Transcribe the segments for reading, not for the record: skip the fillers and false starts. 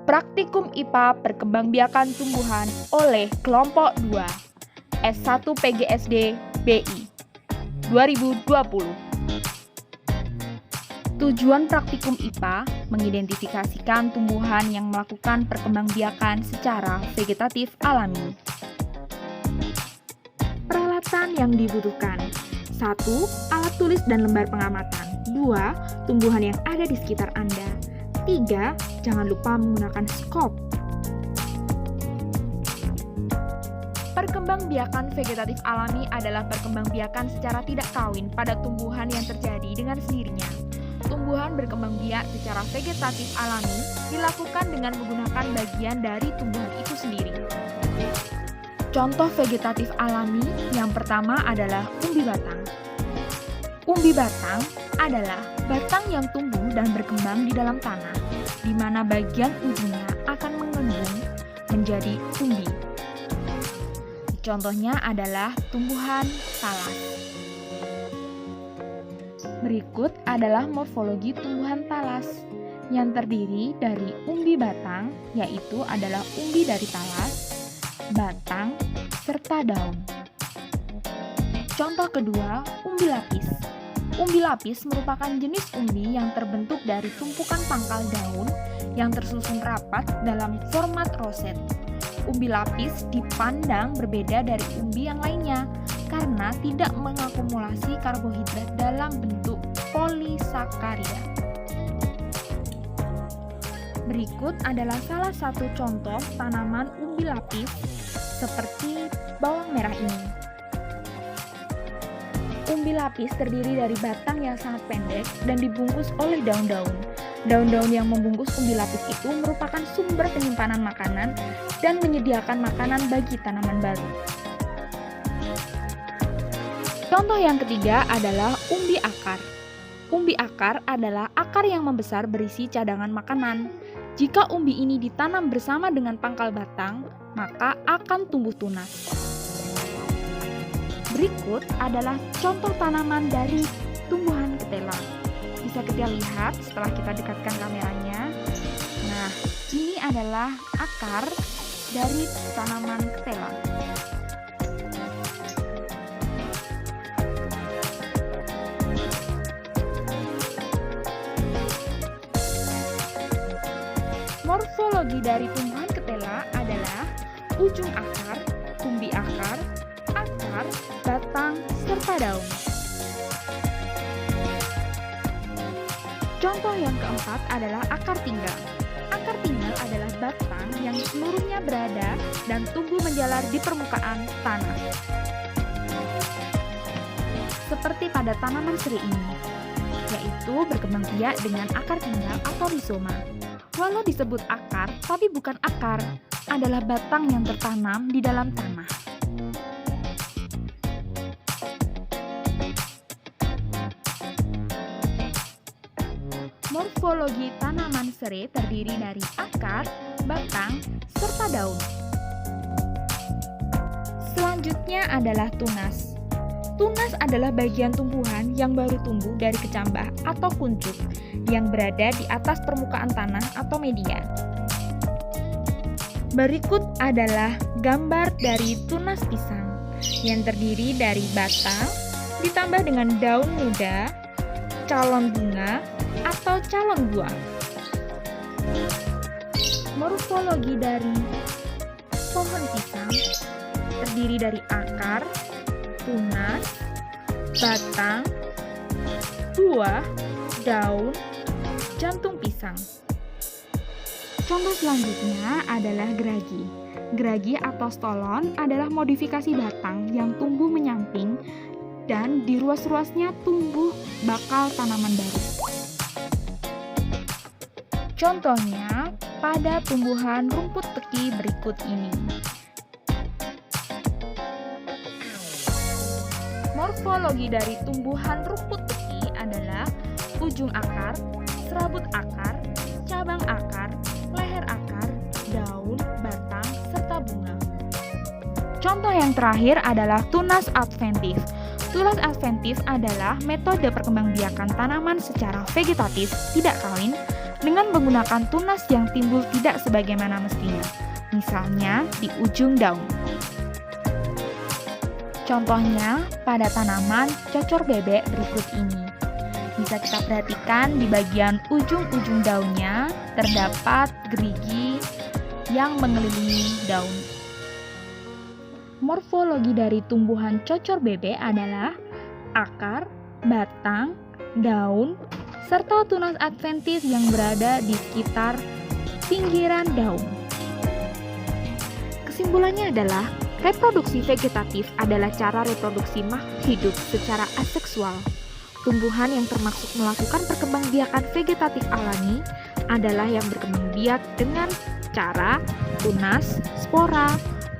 Praktikum IPA Perkembangbiakan Tumbuhan oleh Kelompok 2 S1 PGSD BI 2020. Tujuan praktikum IPA mengidentifikasikan tumbuhan yang melakukan perkembangbiakan secara vegetatif alami. Peralatan yang dibutuhkan: 1. Alat tulis dan lembar pengamatan. 2. Tumbuhan yang ada di sekitar Anda. 3. Jangan lupa menggunakan skop. Perkembangbiakan vegetatif alami adalah perkembangbiakan secara tidak kawin pada tumbuhan yang terjadi dengan sendirinya. Tumbuhan berkembang biak secara vegetatif alami dilakukan dengan menggunakan bagian dari tumbuhan itu sendiri. Contoh vegetatif alami yang pertama adalah umbi batang. Umbi batang adalah batang yang tumbuh dan berkembang di dalam tanah, di mana bagian ujungnya akan mengembung menjadi umbi. Contohnya adalah tumbuhan talas. Berikut adalah morfologi tumbuhan talas yang terdiri dari umbi batang, yaitu adalah umbi dari talas, batang, serta daun. Contoh kedua, umbi lapis. Umbi lapis merupakan jenis umbi yang terbentuk dari tumpukan pangkal daun yang tersusun rapat dalam format roset. Umbi lapis dipandang berbeda dari umbi yang lainnya karena tidak mengakumulasi karbohidrat dalam bentuk polisakarida. Berikut adalah salah satu contoh tanaman umbi lapis seperti bawang merah ini. Umbi lapis terdiri dari batang yang sangat pendek dan dibungkus oleh daun-daun. Daun-daun yang membungkus umbi lapis itu merupakan sumber penyimpanan makanan dan menyediakan makanan bagi tanaman baru. Contoh yang ketiga adalah umbi akar. Umbi akar adalah akar yang membesar berisi cadangan makanan. Jika umbi ini ditanam bersama dengan pangkal batang, maka akan tumbuh tunas. Berikut adalah contoh tanaman dari tumbuhan ketela. Bisa kita lihat setelah kita dekatkan kameranya. Nah, ini adalah akar dari tanaman ketela. Morfologi dari tumbuhan ketela adalah ujung akar, umbi akar, batang, serta daun. Contoh yang keempat adalah akar tinggal. Akar tinggal adalah batang yang seluruhnya berada dan tumbuh menjalar di permukaan tanah. Seperti pada tanaman serai ini, yaitu berkembang biak dengan akar tinggal atau rizoma. Walau disebut akar, tapi bukan akar, adalah batang yang tertanam di dalam tanah. Morfologi tanaman serai terdiri dari akar, batang, serta daun. Selanjutnya adalah tunas. Tunas adalah bagian tumbuhan yang baru tumbuh dari kecambah atau kuncup yang berada di atas permukaan tanah atau media. Berikut adalah gambar dari tunas pisang yang terdiri dari batang ditambah dengan daun muda, calon bunga, atau calon buah. Morfologi dari pohon pisang terdiri dari akar, tunas, batang, buah, daun, jantung pisang. Contoh selanjutnya adalah geragi. Geragi atau stolon adalah modifikasi batang yang tumbuh menyamping dan di ruas-ruasnya tumbuh bakal tanaman baru. Contohnya pada tumbuhan rumput teki berikut ini. Morfologi dari tumbuhan rumput teki adalah ujung akar, serabut akar, cabang akar, leher akar, daun, batang, serta bunga. Contoh yang terakhir adalah tunas adventif. Tunas adventif adalah metode perkembangbiakan tanaman secara vegetatif tidak kawin dengan menggunakan tunas yang timbul tidak sebagaimana mestinya, misalnya di ujung daun. Contohnya pada tanaman cocor bebek berikut ini. Bisa kita perhatikan di bagian ujung-ujung daunnya terdapat gerigi yang mengelilingi daun. Morfologi dari tumbuhan cocor bebek adalah akar, batang, daun, serta tunas adventis yang berada di sekitar pinggiran daun. Kesimpulannya adalah, reproduksi vegetatif adalah cara reproduksi makhluk hidup secara aseksual. Tumbuhan yang termasuk melakukan perkembangbiakan vegetatif alami adalah yang berkembang biak dengan cara tunas, spora,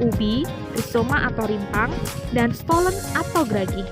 ubi, rizoma atau rimpang, dan stolon atau geragi.